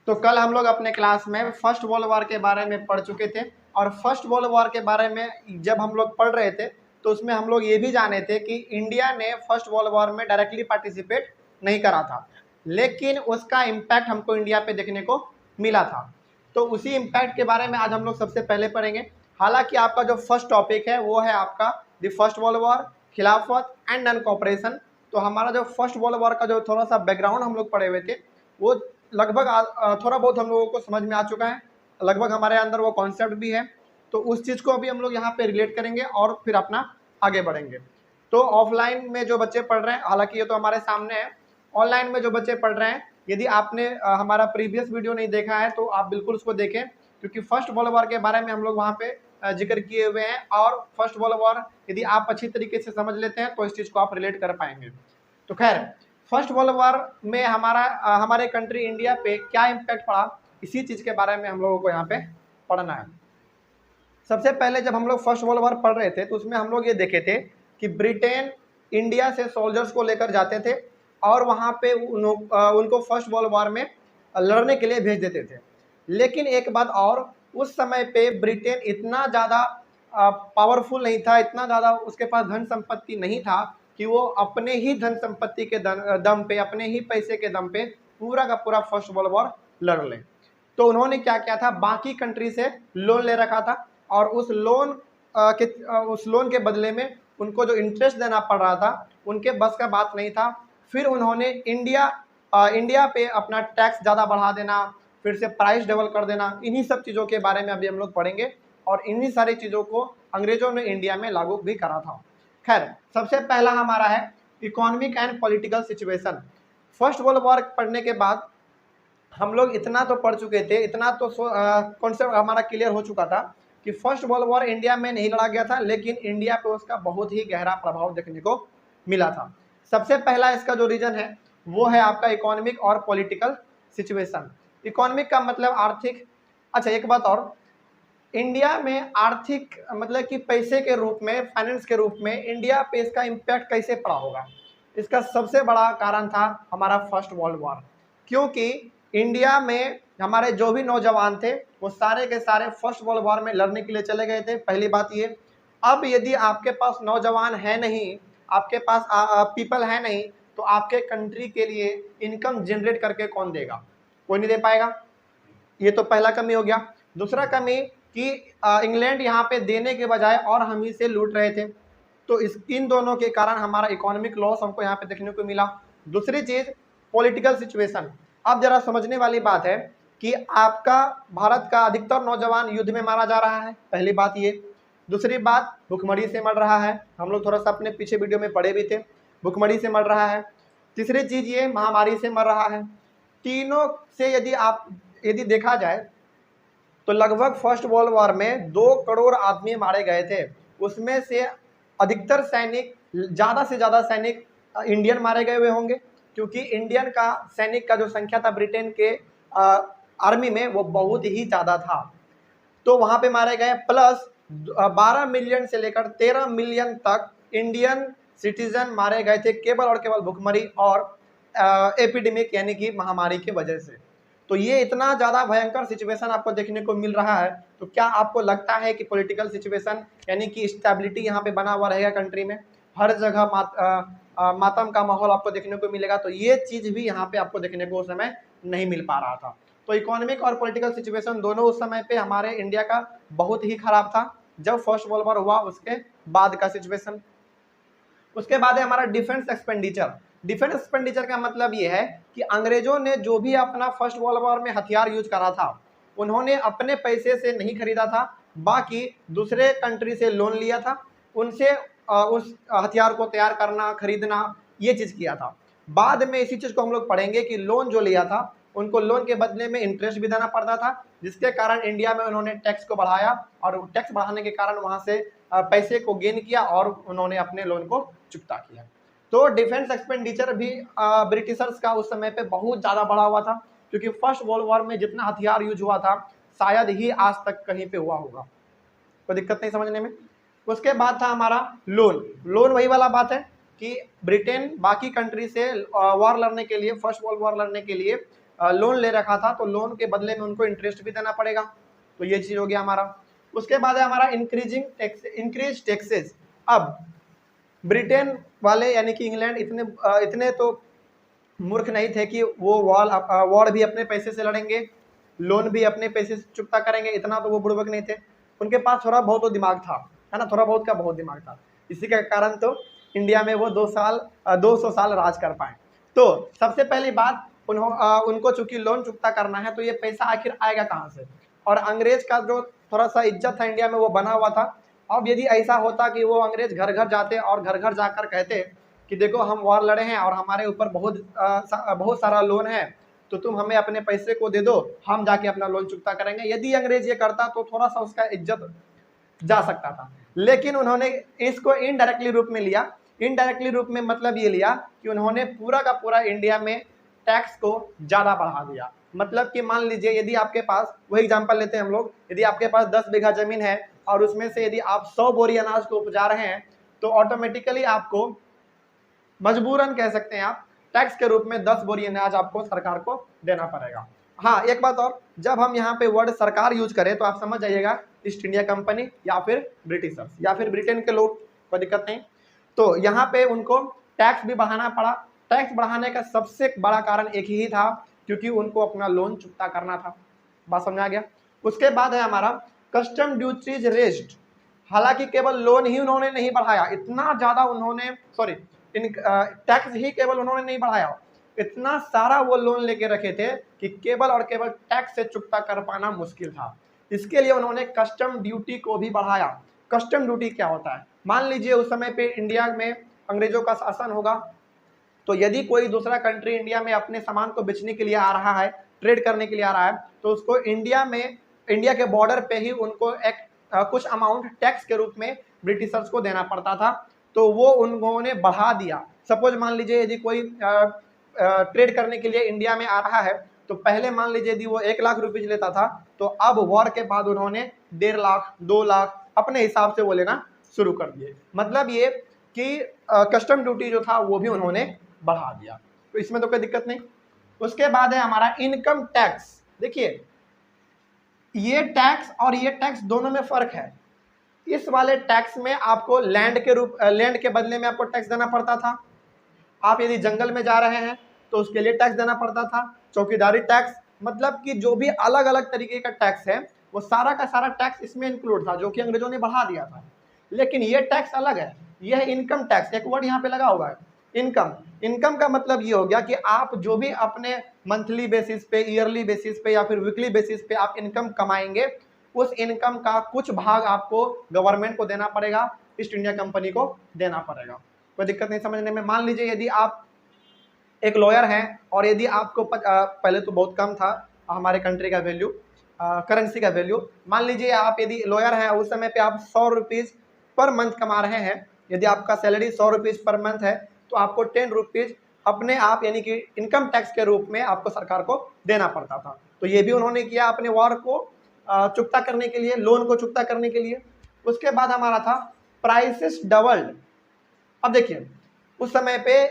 तो कल हम लोग अपने क्लास में फर्स्ट वर्ल्ड वॉर के बारे में पढ़ चुके थे और फर्स्ट वर्ल्ड वॉर के बारे में जब हम लोग पढ़ रहे थे तो उसमें हम लोग ये भी जाने थे कि इंडिया ने फर्स्ट वर्ल्ड वॉर में डायरेक्टली पार्टिसिपेट नहीं करा था, लेकिन उसका इम्पैक्ट हमको इंडिया पे देखने को मिला था। तो उसी इम्पैक्ट के बारे में आज हम लोग सबसे पहले पढ़ेंगे। हालांकि आपका जो फर्स्ट टॉपिक है वो है आपका द फर्स्ट वर्ल्ड वॉर, खिलाफत एंड नॉन कोऑपरेशन। तो हमारा जो फर्स्ट वर्ल्ड वॉर का जो थोड़ा सा बैकग्राउंड हम लोग पढ़े हुए थे वो लगभग थोड़ा बहुत हम लोगों को समझ में आ चुका है, लगभग हमारे अंदर वो कॉन्सेप्ट भी है। तो उस चीज़ को अभी हम लोग यहाँ पे रिलेट करेंगे और फिर अपना आगे बढ़ेंगे। तो ऑफलाइन में जो बच्चे पढ़ रहे हैं, हालांकि ये तो हमारे सामने है, ऑनलाइन में जो बच्चे पढ़ रहे हैं, यदि आपने हमारा प्रीवियस वीडियो नहीं देखा है तो आप बिल्कुल उसको देखें, क्योंकि फर्स्ट वर्ल्ड वॉर के बारे में हम लोग वहाँ पे जिक्र किए हुए हैं। और फर्स्ट वर्ल्ड वॉर यदि आप अच्छी तरीके से समझ लेते हैं तो इस चीज़ को आप रिलेट कर पाएंगे। तो खैर, फर्स्ट वर्ल्ड वॉर में हमारे कंट्री इंडिया पे क्या इम्पैक्ट पड़ा, इसी चीज़ के बारे में हम लोगों को यहाँ पे पढ़ना है। सबसे पहले जब हम लोग फर्स्ट वर्ल्ड वॉर पढ़ रहे थे तो उसमें हम लोग ये देखे थे कि ब्रिटेन इंडिया से सोल्जर्स को लेकर जाते थे और वहाँ पे उनको फर्स्ट वर्ल्ड वॉर में लड़ने के लिए भेज देते थे। लेकिन एक बात और, उस समय पे ब्रिटेन इतना ज़्यादा पावरफुल नहीं था, इतना ज़्यादा उसके पास धन संपत्ति नहीं था कि वो अपने ही धन संपत्ति के दम पे, अपने ही पैसे के दम पे पूरा का पूरा फर्स्ट वर्ल्ड वॉर लड़ ले। तो उन्होंने क्या किया था, बाकी कंट्री से लोन ले रखा था और उस लोन के बदले में उनको जो इंटरेस्ट देना पड़ रहा था उनके बस का बात नहीं था। फिर उन्होंने इंडिया पे अपना टैक्स ज़्यादा बढ़ा देना, फिर से प्राइस डबल कर देना, इन्हीं सब चीज़ों के बारे में अभी हम लोग पढ़ेंगे और इन्हीं सारी चीज़ों को अंग्रेजों ने इंडिया में लागू भी करा था। खैर, सबसे पहला हमारा है economic and political situation. First world war पढ़ने के बाद हम लोग इतना तो पढ़ चुके थे, इतना तो कॉन्सेप्ट हमारा क्लियर हो चुका था कि फर्स्ट वर्ल्ड वॉर इंडिया में नहीं लड़ा गया था, लेकिन इंडिया पे उसका बहुत ही गहरा प्रभाव देखने को मिला था। सबसे पहला इसका जो रीजन है वो है आपका इकोनॉमिक और पॉलिटिकल सिचुएशन। इकोनॉमिक का मतलब आर्थिक। अच्छा, एक बात और, इंडिया में आर्थिक मतलब कि पैसे के रूप में, फाइनेंस के रूप में इंडिया पे इसका इम्पैक्ट कैसे पड़ा होगा, इसका सबसे बड़ा कारण था हमारा फर्स्ट वर्ल्ड वॉर। क्योंकि इंडिया में हमारे जो भी नौजवान थे वो सारे के सारे फर्स्ट वर्ल्ड वॉर में लड़ने के लिए चले गए थे, पहली बात ये। अब यदि आपके पास नौजवान है नहीं, आपके पास पीपल है नहीं, तो आपके कंट्री के लिए इनकम जनरेट करके कौन देगा, कोई नहीं दे पाएगा। ये तो पहला कमी हो गया। दूसरा कमी कि इंग्लैंड यहाँ पे देने के बजाय और हम ही से लूट रहे थे, तो इन दोनों के कारण हमारा इकोनॉमिक लॉस हमको यहाँ पे देखने को मिला। दूसरी चीज़ पॉलिटिकल सिचुएशन। अब जरा समझने वाली बात है कि आपका भारत का अधिकतर नौजवान युद्ध में मारा जा रहा है, पहली बात ये। दूसरी बात, भुखमरी से मर रहा है, हम लोग थोड़ा सा अपने पीछे वीडियो में पढ़े भी थे, भुखमरी से मर रहा है। तीसरी चीज़ ये महामारी से मर रहा है। तीनों से यदि देखा जाए तो लगभग फर्स्ट वर्ल्ड वॉर में 2 करोड़ आदमी मारे गए थे। उसमें से अधिकतर सैनिक, ज़्यादा से ज़्यादा सैनिक इंडियन मारे गए हुए होंगे, क्योंकि इंडियन का सैनिक का जो संख्या था ब्रिटेन के आर्मी में वो बहुत ही ज़्यादा था, तो वहाँ पे मारे गए। प्लस 12 मिलियन से लेकर 13 मिलियन तक इंडियन सिटीजन मारे गए थे केवल और केवल भुखमरी और एपिडेमिक यानी कि महामारी की वजह से। तो ये इतना ज़्यादा भयंकर सिचुएशन आपको देखने को मिल रहा है। तो क्या आपको लगता है कि पॉलिटिकल सिचुएशन यानी कि स्टेबिलिटी यहाँ पे बना हुआ रहेगा कंट्री में, हर जगह मातम का माहौल आपको देखने को मिलेगा? तो ये चीज़ भी यहाँ पे आपको देखने को उस समय नहीं मिल पा रहा था। तो इकोनॉमिक और पॉलिटिकल सिचुएशन दोनों उस समय पे हमारे इंडिया का बहुत ही खराब था जब फर्स्ट वर्ल्ड वॉर हुआ, उसके बाद का सिचुएशन। उसके बाद है हमारा डिफेंस एक्सपेंडिचर। डिफेंस एक्सपेंडिचर का मतलब ये है कि अंग्रेजों ने जो भी अपना फर्स्ट वर्ल्ड वॉर में हथियार यूज करा था उन्होंने अपने पैसे से नहीं खरीदा था, बाकी दूसरे कंट्री से लोन लिया था, उनसे उस हथियार को तैयार करना, खरीदना, ये चीज़ किया था। बाद में इसी चीज़ को हम लोग पढ़ेंगे कि लोन जो लिया था उनको लोन के बदले में इंटरेस्ट भी देना पड़ता था, जिसके कारण इंडिया में उन्होंने टैक्स को बढ़ाया और टैक्स बढ़ाने के कारण वहाँ से पैसे को गेन किया और उन्होंने अपने लोन को चुकता किया। तो डिफेंस एक्सपेंडिचर भी ब्रिटिशर्स का उस समय पे बहुत ज़्यादा बढ़ा हुआ था, क्योंकि फर्स्ट वर्ल्ड वॉर में जितना हथियार यूज हुआ था शायद ही आज तक कहीं पे हुआ होगा। कोई दिक्कत नहीं समझने में। उसके बाद था हमारा लोन वही वाला बात है कि ब्रिटेन बाकी कंट्री से वॉर लड़ने के लिए, फर्स्ट वर्ल्ड वॉर लड़ने के लिए लोन ले रखा था तो लोन के बदले में उनको इंटरेस्ट भी देना पड़ेगा। तो ये चीज़ हो गया हमारा। उसके बाद है हमारा इंक्रीज टैक्सेस। अब ब्रिटेन वाले यानी कि इंग्लैंड इतने तो मूर्ख नहीं थे कि वो वॉर भी अपने पैसे से लड़ेंगे, लोन भी अपने पैसे से चुकता करेंगे, इतना तो वो बुड़बक नहीं थे। उनके पास थोड़ा बहुत तो दिमाग था, है ना, थोड़ा बहुत का बहुत दिमाग था। इसी के कारण तो इंडिया में वो 200 साल राज कर पाए। तो सबसे पहली बात उनको चूंकि लोन चुकता करना है तो ये पैसा आखिर आएगा कहाँ से, और अंग्रेज का जो थोड़ा सा इज्जत था इंडिया में वो बना हुआ था। अब यदि ऐसा होता कि वो अंग्रेज घर घर जाते और घर घर जाकर कहते कि देखो हम वॉर लड़े हैं और हमारे ऊपर बहुत सारा लोन है, तो तुम हमें अपने पैसे को दे दो, हम जाके अपना लोन चुकता करेंगे, यदि अंग्रेज ये करता तो थोड़ा सा उसका इज्जत जा सकता था। लेकिन उन्होंने इसको इनडायरेक्टली रूप में लिया। इनडायरेक्टली रूप में मतलब ये लिया कि उन्होंने पूरा का पूरा इंडिया में टैक्स को ज़्यादा बढ़ा दिया। मतलब कि मान लीजिए यदि आपके पास, वही एग्जांपल लेते हैं हम लोग, यदि आपके पास 10 बीघा जमीन है और उसमें से यदि आप 100 बोरी अनाज को उपजा रहे हैं तो ऑटोमेटिकली आपको मजबूरन कह सकते हैं आप टैक्स के रूप में 10 बोरी अनाज आपको सरकार को देना पड़ेगा। हाँ, एक बात और, जब हम यहाँ पे वर्ड सरकार यूज करें तो आप समझ जाइएगा ईस्ट इंडिया कंपनी या फिर ब्रिटिशर्स या फिर ब्रिटेन के लोग, कोई दिक्कत नहीं। तो यहाँ पे उनको टैक्स भी बढ़ाना पड़ा। टैक्स बढ़ाने का सबसे बड़ा कारण एक ही था, क्योंकि उनको अपना लोन चुकता करना था। बात समझ आ गया। उसके बाद है हमारा कस्टम ड्यूटीज रेज्ड। हालांकि केवल लोन ही उन्होंने नहीं बढ़ाया, इतना ज्यादा उन्होंने टैक्स ही केवल उन्होंने नहीं बढ़ाया, इतना सारा वो लोन लेके रखे थे कि केवल और केवल टैक्स से चुकता कर पाना मुश्किल था। इसके लिए उन्होंने कस्टम ड्यूटी को भी बढ़ाया। कस्टम ड्यूटी क्या होता है? मान लीजिए उस समय पे इंडिया में अंग्रेजों का शासन होगा, तो यदि कोई दूसरा कंट्री इंडिया में अपने सामान को बेचने के लिए आ रहा है, ट्रेड करने के लिए आ रहा है, तो उसको इंडिया के बॉर्डर पे ही उनको कुछ अमाउंट टैक्स के रूप में ब्रिटिशर्स को देना पड़ता था। तो वो उन्होंने बढ़ा दिया। सपोज मान लीजिए यदि कोई ट्रेड करने के लिए इंडिया में आ रहा है, तो पहले मान लीजिए यदि वो 1 लाख रुपीज लेता था, तो अब वॉर के बाद उन्होंने 1.5 लाख 2 लाख अपने हिसाब से वो लेना शुरू कर दिए। मतलब ये कि कस्टम ड्यूटी जो था वो भी उन्होंने बढ़ा दिया। तो इसमें तो कोई दिक्कत नहीं। उसके बाद है हमारा इनकम टैक्स। देखिए ये टैक्स और ये टैक्स दोनों में फर्क है। इस वाले टैक्स में आपको लैंड के बदले में आपको टैक्स देना पड़ता था। आप यदि जंगल में जा रहे हैं तो उसके लिए टैक्स देना पड़ता था। चौकीदारी टैक्स, मतलब कि जो भी अलग अलग तरीके का टैक्स है वो सारा का सारा टैक्स इसमें इंक्लूड था, जो कि अंग्रेजों ने बढ़ा दिया था। लेकिन ये टैक्स अलग है, यह इनकम टैक्स। एक वर्ड यहाँ पे लगा हुआ है, इनकम। इनकम का मतलब ये हो गया कि आप जो भी अपने मंथली बेसिस पे, ईयरली बेसिस पे या फिर वीकली बेसिस पे आप इनकम कमाएंगे, उस इनकम का कुछ भाग आपको गवर्नमेंट को देना पड़ेगा, ईस्ट इंडिया कंपनी को देना पड़ेगा। कोई दिक्कत नहीं समझने में। मान लीजिए यदि आप एक लॉयर हैं और यदि आपको पहले तो बहुत कम था हमारे कंट्री का वैल्यू, करेंसी का वैल्यू। मान लीजिए आप यदि लॉयर हैं, उस समय पे आप 100 रुपीज़ पर मंथ कमा रहे हैं। यदि आपका सैलरी 100 रुपीज़ पर मंथ है तो आपको 10 रुपीज़ अपने आप यानी कि इनकम टैक्स के रूप में आपको सरकार को देना पड़ता था। तो ये भी उन्होंने किया अपने वॉर को चुकता करने के लिए, लोन को चुकता करने के लिए। उसके बाद हमारा था प्राइसेस डबल्ड। अब देखिए उस समय पे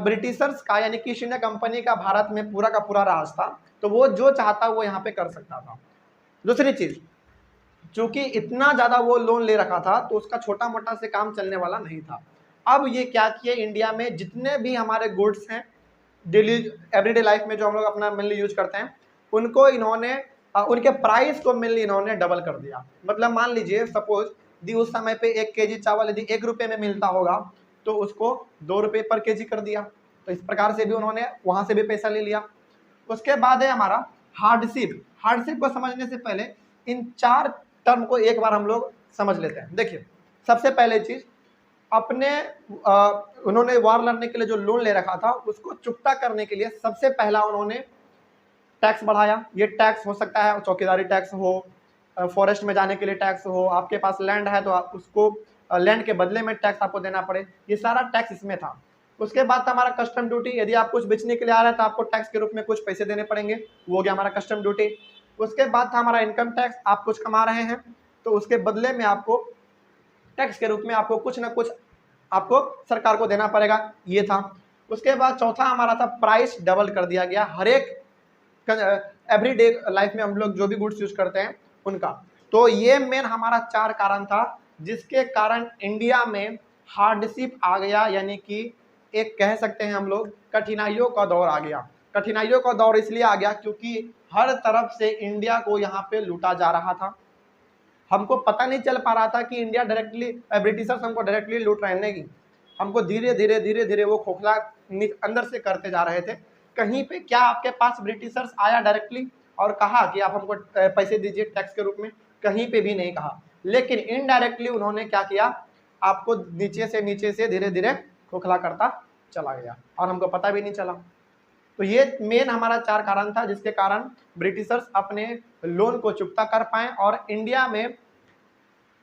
ब्रिटिशर्स का यानी कि ईस्ट इंडिया कंपनी का भारत में पूरा का पूरा राज था, तो वो जो चाहता वो यहाँ पे कर सकता था। दूसरी चीज, चूंकि इतना ज्यादा वो लोन ले रखा था तो उसका छोटा मोटा से काम चलने वाला नहीं था। अब ये क्या किए, इंडिया में जितने भी हमारे गुड्स हैं डेली एवरीडे लाइफ में जो हम लोग अपना मेनली यूज करते हैं, उनको इन्होंने उनके प्राइस को मेनली इन्होंने डबल कर दिया। मतलब मान लीजिए सपोज दी उस समय पे 1 केजी चावल यदि 1 रुपये में मिलता होगा तो उसको 2 रुपये पर केजी कर दिया। तो इस प्रकार से भी उन्होंने वहां से भी पैसा ले लिया। उसके बाद है हमारा हार्डशिप। हार्डशिप को समझने से पहले इन 4 टर्म को एक बार हम लोग समझ लेते हैं। देखिए सबसे पहले चीज, अपने उन्होंने वॉर लड़ने के लिए जो लोन ले रखा था उसको चुकता करने के लिए सबसे पहला उन्होंने टैक्स बढ़ाया। ये टैक्स हो सकता है चौकीदारी टैक्स हो, फॉरेस्ट में जाने के लिए टैक्स हो, आपके पास लैंड है तो आप उसको लैंड के बदले में टैक्स आपको देना पड़े, ये सारा टैक्स इसमें था। उसके बाद था हमारा कस्टम ड्यूटी। यदि आप कुछ बेचने के लिए आ रहे हैं तो आपको टैक्स के रूप में कुछ पैसे देने पड़ेंगे, वो हो गया हमारा कस्टम ड्यूटी। उसके बाद था हमारा इनकम टैक्स। आप कुछ कमा रहे हैं तो उसके बदले में आपको टैक्स के रूप में आपको कुछ ना कुछ आपको सरकार को देना पड़ेगा, ये था। उसके बाद चौथा हमारा था प्राइस डबल कर दिया गया। हर एक एवरीडे लाइफ में हम लोग जो भी गुड्स यूज करते हैं उनका। तो ये मेन हमारा 4 कारण था जिसके कारण इंडिया में हार्डशिप आ गया, यानी कि एक कह सकते हैं हम लोग कठिनाइयों का दौर आ गया। कठिनाइयों का दौर इसलिए आ गया क्योंकि हर तरफ से इंडिया को यहाँ पे लूटा जा रहा था। हमको पता नहीं चल पा रहा था कि इंडिया डायरेक्टली, ब्रिटिशर्स हमको डायरेक्टली लूट रहे नहीं, हमको धीरे धीरे धीरे धीरे वो खोखला अंदर से करते जा रहे थे। कहीं पे क्या आपके पास ब्रिटिशर्स आया डायरेक्टली और कहा कि आप हमको पैसे दीजिए टैक्स के रूप में? कहीं पे भी नहीं कहा, लेकिन इनडायरेक्टली उन्होंने क्या किया, आपको नीचे से धीरे धीरे खोखला करता चला गया और हमको पता भी नहीं चला। तो ये मेन हमारा 4 कारण था जिसके कारण ब्रिटिशर्स अपने लोन को चुकता कर पाए और इंडिया में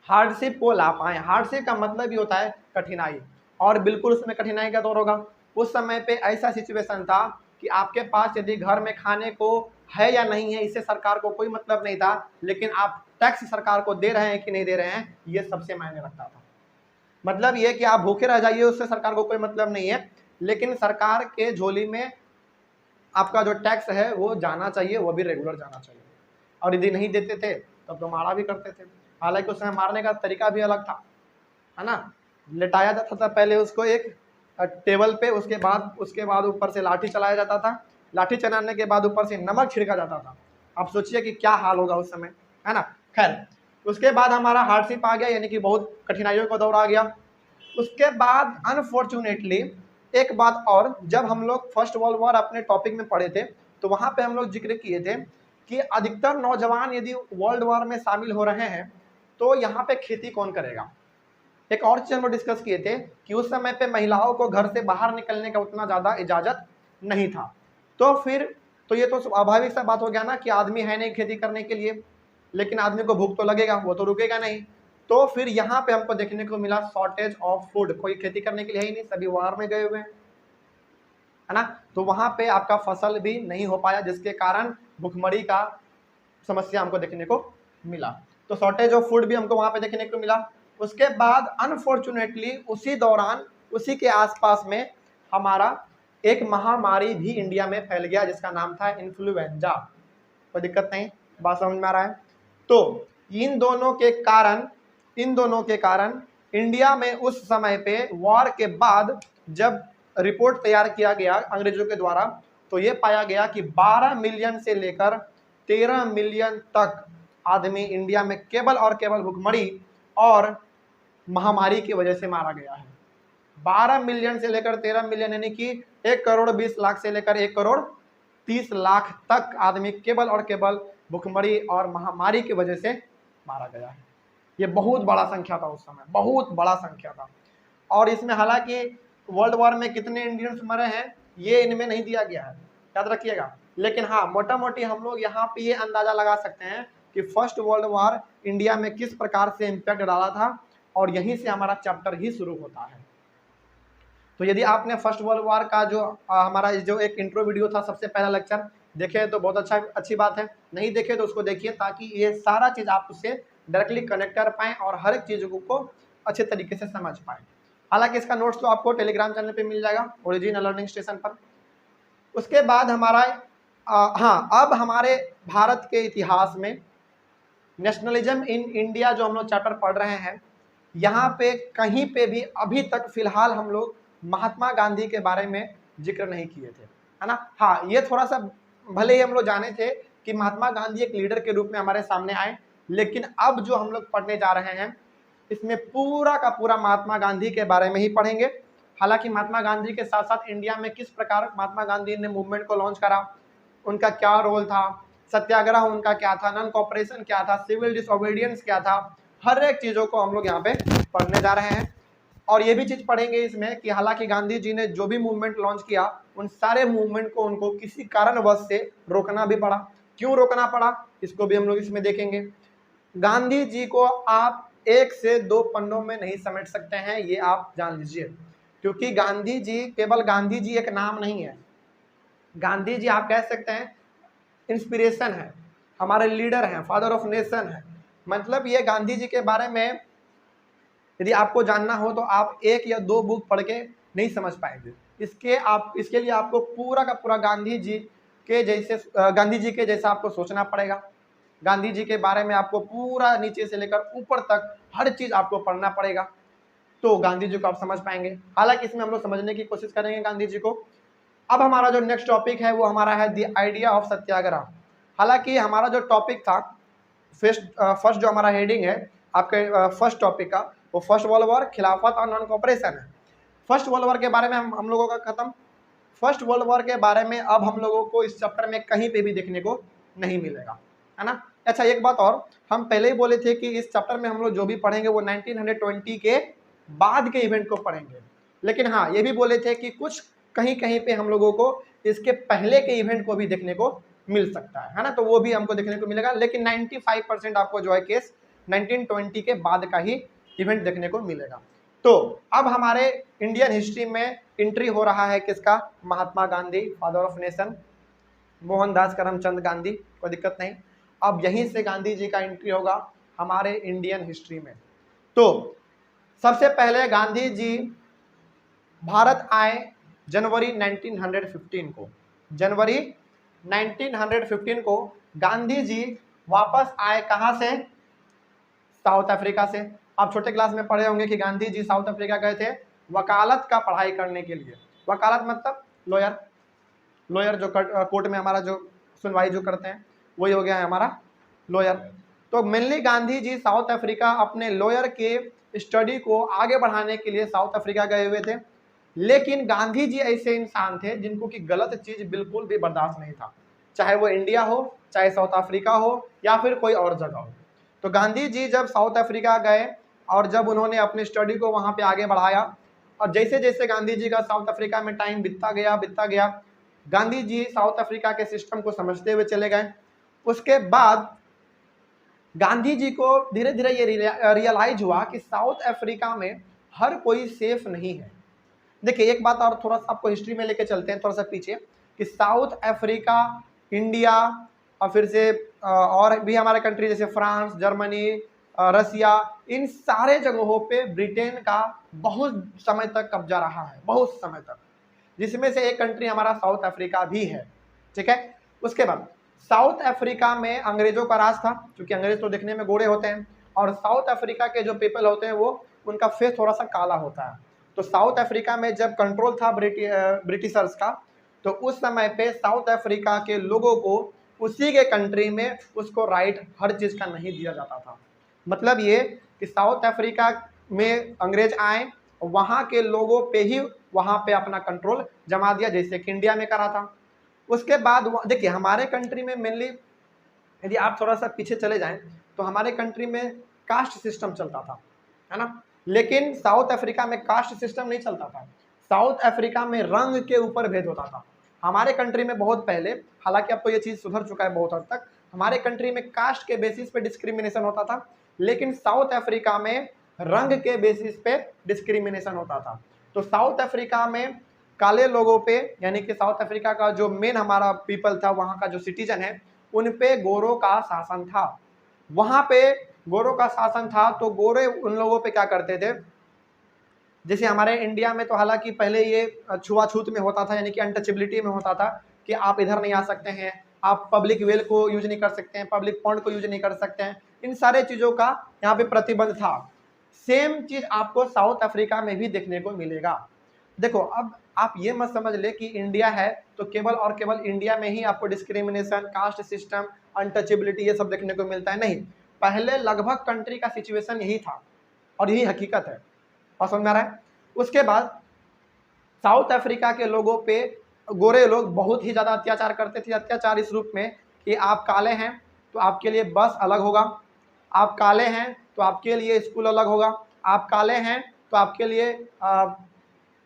हार्डशिप को ला पाए। हार्डशिप का मतलब ये होता है कठिनाई, और बिल्कुल उसमें कठिनाई का दौर होगा। उस समय पे ऐसा सिचुएशन था कि आपके पास यदि घर में खाने को है या नहीं है इससे सरकार को कोई मतलब नहीं था, लेकिन आप टैक्स सरकार को दे रहे हैं कि नहीं दे रहे हैं ये सबसे मायने रखता था। मतलब ये कि आप भूखे रह जाइए उससे सरकार को कोई मतलब नहीं है, लेकिन सरकार के झोली में आपका जो टैक्स है वो जाना चाहिए, वो भी रेगुलर जाना चाहिए। और यदि नहीं देते थे तब तो मारा भी करते थे। हालांकि उस समय मारने का तरीका भी अलग था, है ना। लेटाया जाता था पहले उसको एक टेबल पे, उसके बाद ऊपर से लाठी चलाया जाता था, लाठी चलाने के बाद ऊपर से नमक छिड़का जाता था। आप सोचिए कि क्या हाल होगा उस समय, है ना। खैर, उसके बाद हमारा हार्डशिप आ गया, यानी कि बहुत कठिनाइयों का दौर आ गया। उसके बाद अनफॉर्चुनेटली एक बात और, जब हम लोग फर्स्ट वर्ल्ड वॉर अपने टॉपिक में पढ़े थे तो वहां पे हम लोग जिक्र किए थे कि अधिकतर नौजवान यदि वर्ल्ड वॉर में शामिल हो रहे हैं तो यहाँ पे खेती कौन करेगा। एक और चीज हम लोग डिस्कस किए थे कि उस समय पे महिलाओं को घर से बाहर निकलने का उतना ज्यादा इजाजत नहीं था। तो फिर तो ये तो स्वाभाविक सा बात हो गया ना कि आदमी है नहीं खेती करने के लिए, लेकिन आदमी को भूख तो लगेगा, वो तो रुकेगा नहीं। तो फिर यहाँ पे हमको देखने को मिला शॉर्टेज ऑफ फूड, कोई खेती करने के लिए ही नहीं, सभी वार में गए हुए हैं, है ना। तो वहां पे आपका फसल भी नहीं हो पाया जिसके कारण भुखमरी का समस्या हमको देखने को मिला। तो शॉर्टेज ऑफ फूड भी हमको वहां पे देखने को मिला। उसके बाद अनफॉर्चुनेटली उसी दौरान, उसी के आसपास में हमारा एक महामारी भी इंडिया में फैल गया जिसका नाम था इन्फ्लुएंजा। कोई दिक्कत नहीं, बात समझ में आ रहा है। तो इन दोनों के कारण इंडिया में उस समय पे वॉर के बाद जब रिपोर्ट तैयार किया गया अंग्रेजों के द्वारा तो ये पाया गया कि 12 मिलियन से लेकर 13 मिलियन तक आदमी इंडिया में केवल और केवल भुखमरी और महामारी की वजह से मारा गया है। 12 मिलियन से लेकर 13 मिलियन, यानी कि 1 करोड़ 20 लाख से लेकर 1 करोड़ 30 लाख तक आदमी केवल और केवल भुखमरी और महामारी की वजह से मारा गया है। ये बहुत बड़ा संख्या था उस समय, बहुत बड़ा संख्या था। और इसमें हालांकि वर्ल्ड वॉर में कितने इंडियंस मरे हैं ये इनमें नहीं दिया गया है, याद रखिएगा। लेकिन हाँ, मोटा मोटी हम लोग यहाँ पे ये अंदाजा लगा सकते हैं कि फर्स्ट वर्ल्ड वॉर इंडिया में किस प्रकार से इम्पैक्ट डाला था, और यहीं से हमारा चैप्टर ही शुरू होता है। तो यदि आपने फर्स्ट वर्ल्ड वॉर का जो हमारा जो एक इंट्रो वीडियो था, सबसे पहला लेक्चर देखे तो बहुत अच्छी बात है, नहीं देखे तो उसको देखिए ताकि ये सारा चीज़ आप उससे डायरेक्टली कनेक्ट कर पाएँ और हर एक चीज़ को अच्छे तरीके से समझ पाएँ। हालांकि इसका नोट्स तो आपको टेलीग्राम चैनल पे मिल जाएगा, ओरिजिन लर्निंग स्टेशन पर। उसके बाद हमारा हाँ, अब हमारे भारत के इतिहास में नेशनलिज्म इन इंडिया जो हम लोग चैप्टर पढ़ रहे हैं, यहाँ पे कहीं पे भी अभी तक फिलहाल हम लोग महात्मा गांधी के बारे में जिक्र नहीं किए थे, है ना। हाँ, ये थोड़ा सा भले ही हम लोग जाने थे कि महात्मा गांधी एक लीडर के रूप में हमारे सामने आए, लेकिन अब जो हम लोग पढ़ने जा रहे हैं इसमें पूरा का पूरा महात्मा गांधी के बारे में ही पढ़ेंगे। हालांकि महात्मा गांधी के साथ साथ इंडिया में किस प्रकार महात्मा गांधी ने मूवमेंट को लॉन्च करा, उनका क्या रोल था, सत्याग्रह उनका क्या था, नॉन कॉपरेशन क्या था, सिविल डिसओबीडियंस क्या था, हर एक चीज़ों को हम लोग यहाँ पे पढ़ने जा रहे हैं। और ये भी चीज़ पढ़ेंगे इसमें कि हालांकि गांधी जी ने जो भी मूवमेंट लॉन्च किया उन सारे मूवमेंट को उनको किसी कारणवश से रोकना भी पड़ा। क्यों रोकना पड़ा इसको भी हम लोग इसमें देखेंगे। गांधी जी को आप 1 से 2 पन्नों में नहीं समेट सकते हैं, ये आप जान लीजिए, क्योंकि गांधी जी केवल गांधी जी एक नाम नहीं है। गांधी जी आप कह सकते हैं इंस्पिरेशन है, हमारे लीडर हैं, फादर ऑफ नेशन है। मतलब ये गांधी जी के बारे में यदि आपको जानना हो तो आप 1 या 2 बुक पढ़ के नहीं समझ पाएंगे। इसके लिए आपको पूरा का पूरा गांधी जी के जैसे गांधी जी के जैसा आपको सोचना पड़ेगा। गांधी जी के बारे में आपको पूरा नीचे से लेकर ऊपर तक हर चीज आपको पढ़ना पड़ेगा, तो गांधी जी को आप समझ पाएंगे। हालांकि इसमें हम लोग समझने की कोशिश करेंगे गांधी जी को। अब हमारा जो नेक्स्ट टॉपिक है वो हमारा है द आइडिया ऑफ सत्याग्रह। हालांकि हमारा जो टॉपिक था फर्स्ट जो हमारा हेडिंग है आपके फर्स्ट टॉपिक का, वो फर्स्ट वर्ल्ड वॉर, खिलाफत और नॉन कॉपरेशन है। फर्स्ट वर्ल्ड वॉर के बारे में हम लोगों का खत्म। फर्स्ट वर्ल्ड वॉर के बारे में अब हम लोगों को इस चैप्टर में कहीं पे भी देखने को नहीं मिलेगा, है ना। अच्छा, एक बात और, हम पहले ही बोले थे कि इस चैप्टर में हम लोग जो भी पढ़ेंगे वो 1920 के बाद के इवेंट को पढ़ेंगे, लेकिन हाँ ये भी बोले थे कि कुछ कहीं कहीं पे हम लोगों को इसके पहले के इवेंट को भी देखने को मिल सकता है ना, तो वो भी हमको देखने को मिलेगा। लेकिन 95% आपको जो है केस 1920 के बाद का ही इवेंट देखने को मिलेगा। तो अब हमारे इंडियन हिस्ट्री में एंट्री हो रहा है किसका? Mahatma Gandhi, father of nation, Mohandas Karamchand Gandhi, कोई दिक्कत नहीं। अब यहीं से गांधी जी का एंट्री होगा हमारे इंडियन हिस्ट्री में। तो सबसे पहले गांधी जी भारत आए जनवरी 1915 को। जनवरी 1915 को गांधी जी वापस आए कहां से? साउथ अफ्रीका से। आप छोटे क्लास में पढ़े होंगे कि गांधी जी साउथ अफ्रीका गए थे वकालत का पढ़ाई करने के लिए। वकालत मतलब लॉयर, लॉयर जो कोर्ट में हमारा जो सुनवाई जो करते हैं वही हो गया है हमारा लॉयर। तो mainly Gandhi ji south Africa अपने लॉयर के स्टडी को आगे बढ़ाने के लिए साउथ अफ्रीका गए हुए थे। लेकिन गांधी जी ऐसे इंसान थे जिनको कि गलत चीज बिल्कुल भी बर्दाश्त नहीं था, चाहे वो इंडिया हो, चाहे साउथ अफ्रीका हो, या फिर कोई और जगह हो। तो गांधी जी जब साउथ अफ्रीका गए और जब उन्होंने अपनी स्टडी को वहां पे आगे बढ़ाया, और जैसे जैसे गांधी जी का साउथ अफ्रीका में टाइम बीतता गया, गांधी जी साउथ अफ्रीका के सिस्टम को समझते हुए चले गए। उसके बाद गांधी जी को धीरे धीरे ये रियलाइज हुआ कि साउथ अफ्रीका में हर कोई सेफ नहीं है। देखिए एक बात और थोड़ा सा आपको हिस्ट्री में लेके चलते हैं थोड़ा सा पीछे, कि साउथ अफ्रीका, इंडिया और फिर से और भी हमारे कंट्री जैसे फ्रांस, जर्मनी, रसिया, इन सारे जगहों पे ब्रिटेन का बहुत समय तक कब्जा रहा है, बहुत समय तक, जिसमें से एक कंट्री हमारा साउथ अफ्रीका भी है। ठीक है, उसके बाद साउथ अफ्रीका में अंग्रेजों का राज था, क्योंकि अंग्रेज तो देखने में गोरे होते हैं और साउथ अफ्रीका के जो पीपल होते हैं वो उनका फेस थोड़ा सा काला होता है। तो साउथ अफ्रीका में जब कंट्रोल था ब्रिटिशर्स का, तो उस समय पे साउथ अफ्रीका के लोगों को उसी के कंट्री में उसको राइट हर चीज़ का नहीं दिया जाता था। मतलब ये कि साउथ अफ्रीका में अंग्रेज आए, वहाँ के लोगों पे ही वहाँ पे अपना कंट्रोल जमा दिया, जैसे कि इंडिया में करा था। उसके बाद देखिए हमारे कंट्री में मेनली यदि आप थोड़ा सा पीछे चले जाएं तो हमारे कंट्री में कास्ट सिस्टम चलता था, है ना। लेकिन साउथ अफ्रीका में कास्ट सिस्टम नहीं चलता था। साउथ अफ्रीका में रंग के ऊपर भेद होता था। हमारे कंट्री में बहुत पहले, हालांकि अब तो ये चीज़ सुधर चुका है बहुत हद तक, हमारे कंट्री में कास्ट के बेसिस पे डिस्क्रिमिनेशन होता था, लेकिन साउथ अफ्रीका में रंग के बेसिस पे डिस्क्रिमिनेशन होता था। तो साउथ अफ्रीका में काले लोगों पे, यानी कि साउथ अफ्रीका का जो मेन हमारा पीपल था, वहाँ का जो सिटीजन है, उन पे गोरों का शासन था। वहाँ पे गोरों का शासन था, तो गोरे उन लोगों पे क्या करते थे, जैसे हमारे इंडिया में तो हालांकि पहले ये छुआछूत में होता था, यानी कि अनटचेबिलिटी में होता था कि आप इधर नहीं आ सकते हैं, आप पब्लिक वेल को यूज नहीं कर सकते हैं, पब्लिक पॉन्ड को यूज नहीं कर सकते हैं, इन सारे चीज़ों का यहाँ पे प्रतिबंध था। सेम चीज़ आपको साउथ अफ्रीका में भी देखने को मिलेगा। देखो अब आप ये मत समझ ले कि इंडिया है तो केवल और केवल इंडिया में ही आपको डिस्क्रिमिनेशन, कास्ट सिस्टम, अनटचेबिलिटी ये सब देखने को मिलता है, नहीं। पहले लगभग कंट्री का सिचुएशन यही था और यही हकीकत है, और समझ में आ रहा है। उसके बाद साउथ अफ्रीका के लोगों पे गोरे लोग बहुत ही ज़्यादा अत्याचार करते थे। अत्याचार इस रूप में कि आप काले हैं तो आपके लिए बस अलग होगा, आप काले हैं तो आपके लिए स्कूल अलग होगा, आप काले हैं तो आपके लिए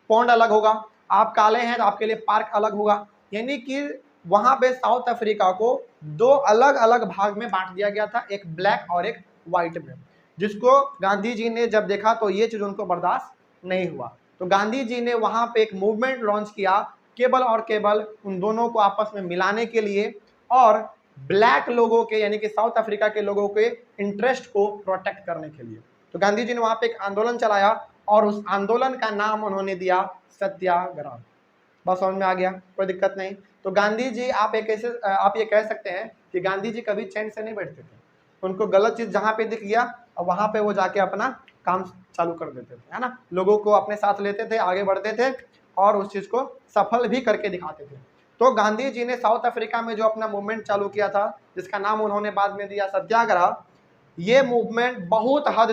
पॉन्ड अलग होगा, आप काले हैं तो आपके लिए पार्क अलग होगा। यानी कि वहाँ पे साउथ अफ्रीका को दो अलग अलग भाग में बांट दिया गया था, एक ब्लैक और एक वाइट में, जिसको गांधी जी ने जब देखा तो ये चीज़ उनको बर्दाश्त नहीं हुआ। तो गांधी जी ने वहाँ पे एक मूवमेंट लॉन्च किया, केवल और केवल उन दोनों को आपस में मिलाने के लिए और ब्लैक लोगों के, यानी कि साउथ अफ्रीका के लोगों के इंटरेस्ट को प्रोटेक्ट करने के लिए। तो गांधी जी ने वहाँ पे एक आंदोलन चलाया और उस आंदोलन का नाम उन्होंने दिया सत्याग्रह। बस समझ में आ गया, कोई दिक्कत नहीं। तो गांधी जी आप ये कह सकते हैं कि गांधी जी कभी चैन से नहीं बैठते थे। उनको गलत चीज जहाँ पे दिख गया और वहां पे वो जाके अपना काम चालू कर देते थे, है ना। लोगों को अपने साथ लेते थे, आगे बढ़ते थे और उस चीज को सफल भी करके दिखाते थे। तो गांधी जी ने साउथ अफ्रीका में जो अपना मूवमेंट चालू किया था, जिसका नाम उन्होंने बाद में दिया सत्याग्रह, ये मूवमेंट बहुत हद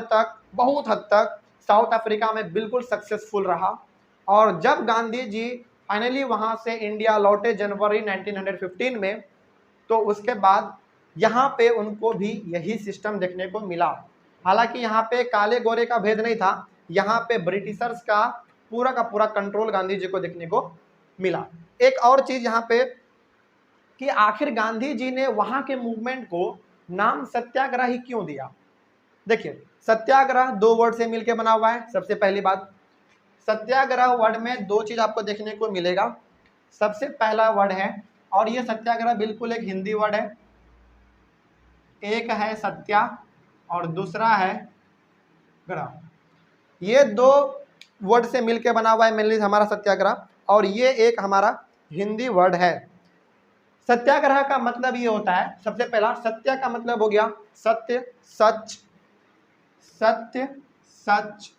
तक साउथ अफ्रीका में बिल्कुल सक्सेसफुल रहा। और जब गांधी जी फाइनली वहां से इंडिया लौटे जनवरी 1915 में, तो उसके बाद यहाँ पे उनको भी यही सिस्टम देखने को मिला। हालांकि यहाँ पे काले गोरे का भेद नहीं था, यहाँ पे ब्रिटिशर्स का पूरा कंट्रोल गांधी जी को देखने को मिला। एक और चीज यहाँ पे कि आखिर गांधी जी ने वहां के मूवमेंट को नाम सत्याग्रह ही क्यों दिया। देखिए, सत्याग्रह दो वर्ड से मिलकर बना हुआ है। सबसे पहली बात, सत्याग्रह वर्ड में दो चीज आपको देखने को मिलेगा। सबसे पहला वर्ड है, और ये सत्याग्रह बिल्कुल एक हिंदी वर्ड है, एक है सत्या और दूसरा है ग्रह। ये दो वर्ड से मिलकर बना हुआ है मेनली हमारा सत्याग्रह, और ये एक हमारा हिंदी वर्ड है। सत्याग्रह का मतलब ये होता है, सबसे पहला सत्य का मतलब हो गया सत्य, सच, सत्य सच,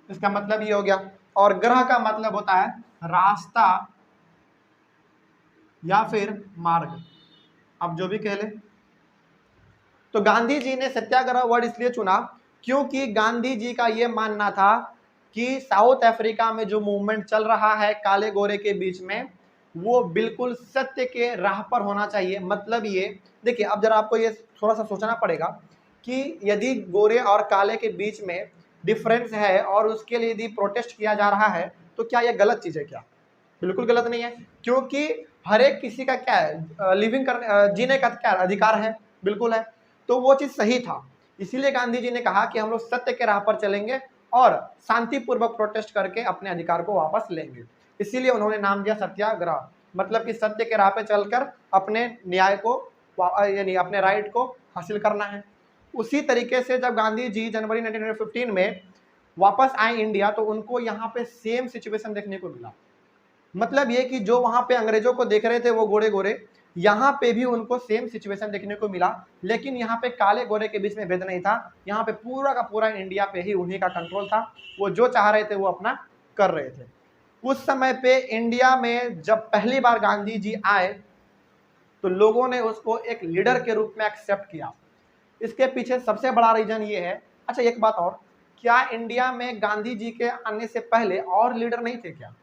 इसका मतलब ये हो गया। और ग्रह का मतलब होता है रास्ता या फिर मार्ग, अब जो भी कह ले। तो गांधी जी ने सत्याग्रह वर्ड इसलिए चुना क्योंकि गांधी जी का यह मानना था कि साउथ अफ्रीका में जो मूवमेंट चल रहा है काले गोरे के बीच में, वो बिल्कुल सत्य के राह पर होना चाहिए। मतलब ये देखिए, अब जरा आपको ये थोड़ा सा सोचना पड़ेगा कि यदि गोरे और काले के बीच में डिफरेंस है और उसके लिए यदि प्रोटेस्ट किया जा रहा है, तो क्या यह गलत चीज है? क्या बिल्कुल गलत नहीं है, क्योंकि हर एक किसी का क्या है, लिविंग करने जीने का क्या अधिकार है, बिल्कुल है। तो वो चीज सही था। इसीलिए गांधी जी ने कहा कि हम लोग सत्य के राह पर चलेंगे और शांतिपूर्वक प्रोटेस्ट करके अपने अधिकार को वापस लेंगे। इसीलिए उन्होंने नाम दिया सत्याग्रह, मतलब कि सत्य के राह पे चलकर अपने न्याय को यानी अपने राइट को हासिल करना है। उसी तरीके से जब गांधी जी जनवरी 1915 में वापस आए इंडिया, तो उनको यहाँ पे सेम सिचुएशन देखने को मिला। मतलब ये कि जो वहां पे अंग्रेजों को देख रहे थे वो गोरे गोरे, यहाँ पे भी उनको सेम सिचुएशन देखने को मिला। लेकिन यहाँ पे काले गोरे के बीच में भेद नहीं था, यहाँ पे पूरा का पूरा इंडिया पे ही उन्हीं का कंट्रोल था। वो जो चाह रहे थे वो अपना कर रहे थे। उस समय पे इंडिया में जब पहली बार गांधी जी आए, तो लोगों ने उसको एक लीडर के रूप में एक्सेप्ट किया। इसके पीछे सबसे बड़ा रीजन ये है। अच्छा, एक बात और, क्या इंडिया में गांधी जी के आने से पहले और लीडर नहीं थे क्या?